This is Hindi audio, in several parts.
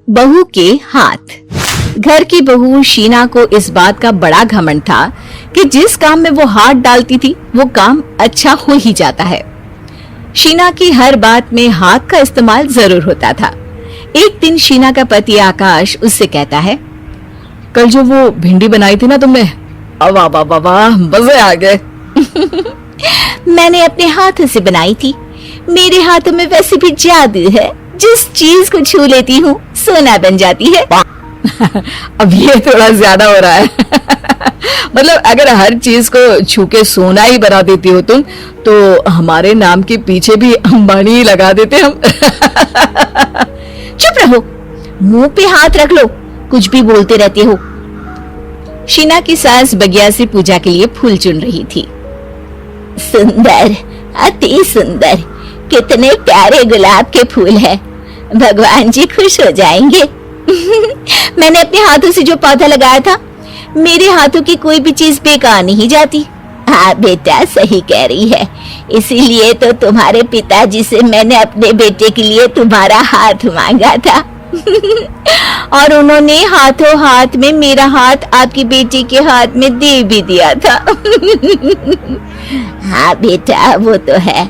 बहू के हाथ। घर की बहू शीना को इस बात का बड़ा घमंड था कि जिस काम में वो हाथ डालती थी वो काम अच्छा हो ही जाता है। शीना की हर बात में हाथ का इस्तेमाल जरूर होता था। एक दिन शीना का पति आकाश उससे कहता है, कल जो वो भिंडी बनाई थी ना तुमने, वाह वाह वाह वाह, मजे आ गए। मैंने अपने हाथों से बनाई थी। मेरे हाथों में वैसे भी जादू है, जिस चीज को छू लेती हूँ सोना बन जाती है। अब ये थोड़ा ज्यादा हो रहा है। मतलब अगर हर चीज को छू के सोना ही बना देती हो तुम, तो हमारे नाम के पीछे भी अंबानी ही लगा देते हम। चुप रहो, मुंह पे हाथ रख लो, कुछ भी बोलते रहते हो। शीना की सास बगिया से पूजा के लिए फूल चुन रही थी। सुंदर, अति सुंदर, कितने प्यारे गुलाब के फूल हैं। भगवान जी खुश हो जाएंगे। मैंने अपने हाथों से जो पौधा लगाया था, मेरे हाथों की कोई भी चीज बेकार नहीं जाती। हाँ बेटा, सही कह रही है। इसीलिए तो तुम्हारे पिताजी से मैंने अपने बेटे के लिए तुम्हारा हाथ मांगा था। और उन्होंने हाथों हाथ में मेरा हाथ आपकी बेटी के हाथ में दे भी दिया था। हाँ बेटा, वो तो है,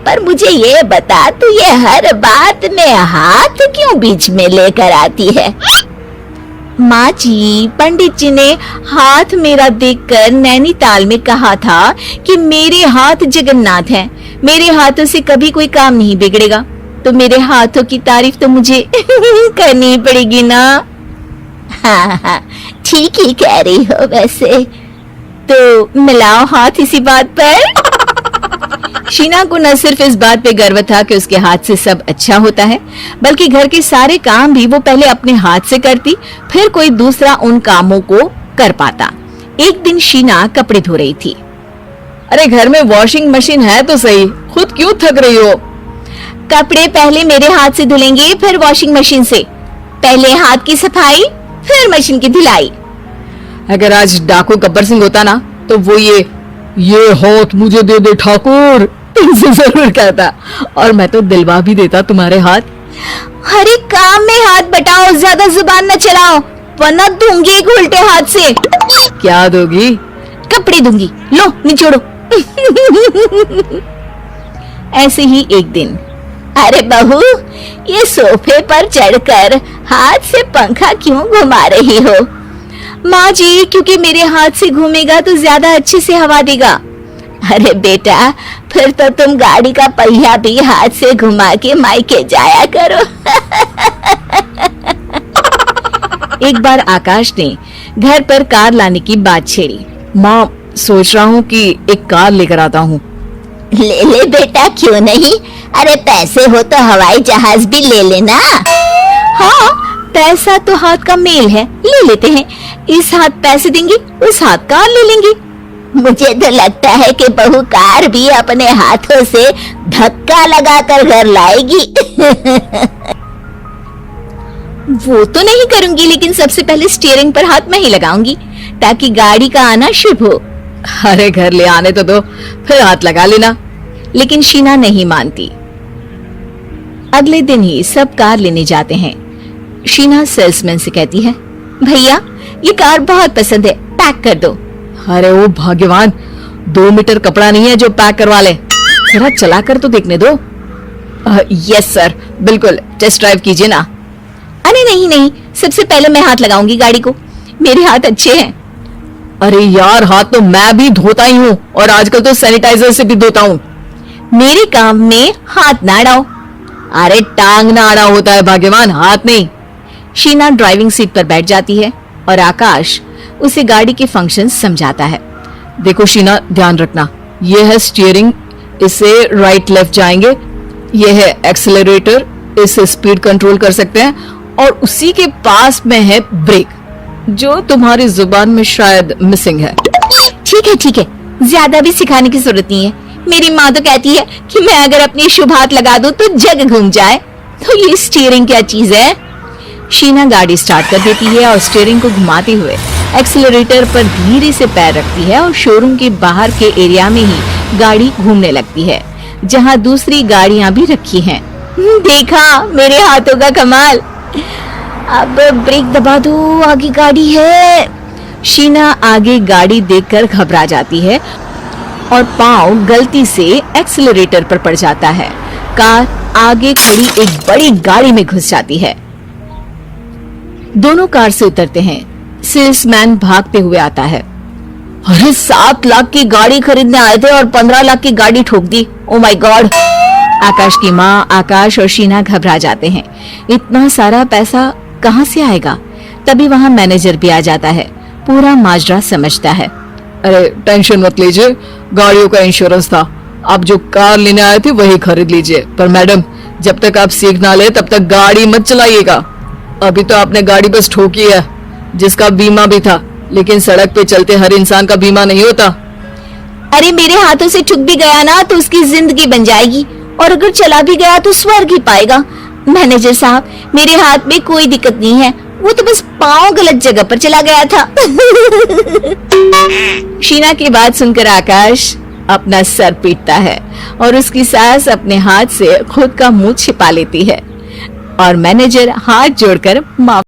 पर मुझे ये बता, तू ये हर बात में हाथ क्यों बीच में लेकर आती है? माँ जी, पंडित जी ने हाथ मेरा देखकर नैनीताल में कहा था कि मेरे हाथ जगन्नाथ हैं, मेरे हाथों से कभी कोई काम नहीं बिगड़ेगा, तो मेरे हाथों की तारीफ तो मुझे करनी पड़ेगी ना। हाँ हाँ, ठीक ही कह रही हो। वैसे तो मिलाओ हाथ इसी बात पर। शीना को न सिर्फ इस बात पे गर्व था कि उसके हाथ से सब अच्छा होता है, बल्कि घर के सारे काम भी वो पहले अपने हाथ से करती, फिर कोई दूसरा उन कामों को कर पाता। एक दिन शीना कपड़े धो रही थी। अरे घर में वॉशिंग मशीन है तो सही, खुद क्यों थक रही हो? कपड़े पहले मेरे हाथ से धुलेंगे, फिर वॉशिंग मशीन से। पहले हाथ की सफाई, फिर मशीन की धुलाई। अगर आज डाकू गब्बर सिंह होता ना, तो वो ये हाथ मुझे दे दे ठाकुर, तुमसे जरूर कहता, और मैं तो दिलवा भी देता तुम्हारे हाथ। हर एक काम में हाथ बटाओ, ज्यादा जुबान न चलाओ, वरना दूंगी एक उल्टे हाथ से। क्या दोगी? कपड़े दूंगी, लो निचोड़ो। ऐसे ही एक दिन, अरे बहू, ये सोफे पर चढ़कर हाथ से पंखा क्यों घुमा रही हो? माँ जी, क्योंकि मेरे हाथ से घूमेगा तो ज्यादा अच्छे से हवा देगा। अरे बेटा, फिर तो तुम गाड़ी का पहिया भी हाथ से घुमा के मायके जाया करो। एक बार आकाश ने घर पर कार लाने की बात छेड़ी। माँ, सोच रहा हूँ कि एक कार लेकर आता हूँ। ले ले बेटा, क्यों नहीं? अरे पैसे हो तो हवाई जहाज भी ले लेना। हाँ, पैसा तो हाथ का मेल है, ले लेते हैं। इस हाथ पैसे देंगी, उस हाथ कार ले लेंगी। मुझे तो लगता है कि बहू कार भी अपने हाथों से धक्का लगाकर घर लाएगी। वो तो नहीं करूंगी, लेकिन सबसे पहले स्टीयरिंग पर हाथ मैं ही लगाऊंगी, ताकि गाड़ी का आना शुभ हो। अरे घर ले आने तो दो, फिर हाथ लगा लेना। लेकिन शीना नहीं मानती। अगले दिन ही सब कार लेने जाते हैं। शीना सेल्समैन से कहती है, भैया ये कार बहुत पसंद है, पैक कर दो। अरे ओ भाग्यवान, 2 मीटर कपड़ा नहीं है जो पैक करवा ले, जरा चला कर तो देखने दो। यस सर, बिल्कुल, टेस्ट ड्राइव कीजिए ना। अरे नहीं नहीं, सबसे पहले मैं हाथ लगाऊंगी गाड़ी को, मेरे हाथ अच्छे हैं। अरे यार, हाथ तो मैं भी धोता ही हूँ, और आजकल तो सैनिटाइजर से भी धोता हूँ। मेरे काम में हाथ ना अड़ाओ। अरे टांग ना अड़ा होता है भाग्यवान, हाथ नहीं। शीना ड्राइविंग सीट पर बैठ जाती है और आकाश उसे गाड़ी के फंक्शन समझाता है। देखो शीना, ध्यान रखना, ये है स्टीयरिंग, इसे राइट लेफ्ट जाएंगे, ये है एक्सेलरेटर, इसे स्पीड कंट्रोल कर सकते हैं, और उसी के पास में है ब्रेक, जो तुम्हारी जुबान में शायद मिसिंग है। ठीक है, ज्यादा भी सिखाने की जरूरत नहीं है। मेरी माँ तो कहती है कि मैं अगर अपनी शुभ हाथ लगा दूं तो जग घूम जाए, तो ये स्टीयरिंग क्या चीज है? शीना गाड़ी स्टार्ट कर देती है और स्टीयरिंग को घुमाते हुए एक्सीलरेटर पर धीरे से पैर रखती है, और शोरूम के बाहर के एरिया में ही गाड़ी घूमने लगती है, जहाँ दूसरी गाड़ियां भी रखी हैं। देखा मेरे हाथों का कमाल। अब ब्रेक दबा दो, आगे गाड़ी है। शीना आगे गाड़ी देखकर घबरा जाती है और पांव गलती से एक्सीलरेटर पर पड़ जाता है। कार आगे खड़ी एक बड़ी गाड़ी में घुस जाती है। दोनों कार से उतरते हैं। सेल्समैन भागते हुए आता है। अरे 7 लाख की गाड़ी खरीदने आए थे और 15 लाख की गाड़ी ठोक दी। Oh my God. आकाश की माँ, आकाश और शीना घबरा जाते हैं। इतना सारा पैसा कहाँ से आएगा? तभी वहाँ मैनेजर भी आ जाता है। पूरा माजरा समझता है। अरे टेंशन मत लीजिए, गाड़ियों का इंश्योरेंस था। आप जो कार लेने आए थे वही खरीद लीजिए। पर मैडम, जब तक आप सीख ना ले तब तक गाड़ी मत चलाइएगा। अभी तो आपने गाड़ी बस ठोकी है, जिसका बीमा भी था, लेकिन सड़क पे चलते हर इंसान का बीमा नहीं होता। अरे मेरे हाथों से छुप भी गया ना तो उसकी जिंदगी बन जाएगी, और अगर चला भी गया तो स्वर्ग ही पाएगा। मैनेजर साहब, मेरे हाथ में कोई दिक्कत नहीं है, वो तो बस पाँव गलत जगह पर चला गया था। शीना की बात सुनकर आकाश अपना सर पीटता है और उसकी सास अपने हाथ से खुद का मुंह छिपा लेती है और मैनेजर हाथ जोड़कर माफ